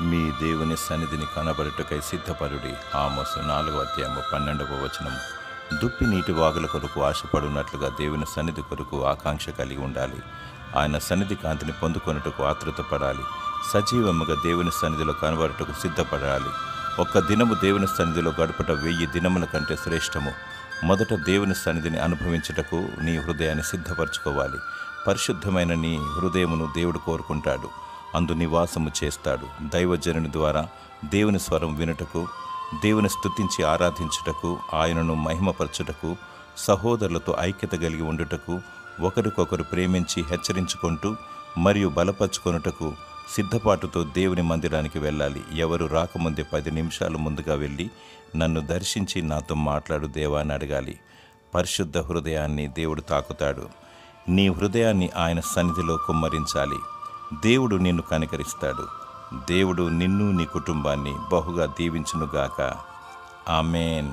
మీ దేవుని సన్నిధిని కనబడుటకై సిద్ధపరుడి. ఆమోసు 4:12. దుప్పి నీటి వాగుల కొరకు ఆశపడున్నట్లుగా దేవుని సన్నిధి కొరకు ఆకాంక్ష కలిగి ఉండాలి. ఆయన సన్నిధి కాంతిని పొందుకొనుటకు ఆతృత పడాలి. సజీవముగా దేవుని సన్నిధిలో కనబడుటకు సిద్ధపడాలి. ఒక్క దినము దేవుని సన్నిధిలో గడుపుట 1000 దినముల కంటే శ్రేష్టము. మొదట దేవుని సన్నిధిని అనుభవించుటకు నీ హృదయాన్ని సిద్ధపరచుకోవాలి. పరిశుద్ధమైన నీ హృదయమును దేవుడు కోరుకుంటాడు, అందు నివాసము చేస్తాడు. దైవజనుని ద్వారా దేవుని స్వరం వినుటకు, దేవుని స్తుతించి ఆరాధించుటకు, ఆయనను మహిమపరచుటకు, సహోదరులతో ఐక్యత కలిగి ఉండుటకు, ఒకరికొకరు ప్రేమించి హెచ్చరించుకుంటూ మరియు బలపరుచుకొనుటకు సిద్ధపాటుతో దేవుని మందిరానికి వెళ్ళాలి. ఎవరు రాకముందే 10 నిమిషాలు ముందుగా వెళ్ళి నన్ను దర్శించి నాతో మాట్లాడు దేవా అని అడగాలి. పరిశుద్ధ హృదయాన్ని దేవుడు తాకుతాడు. నీ హృదయాన్ని ఆయన సన్నిధిలో కుమ్మరించాలి. దేవుడు నిన్ను కనికరిస్తాడు. దేవుడు నిన్ను నీ కుటుంబాన్ని బహుగా దీవించునుగాక. ఆమేన్.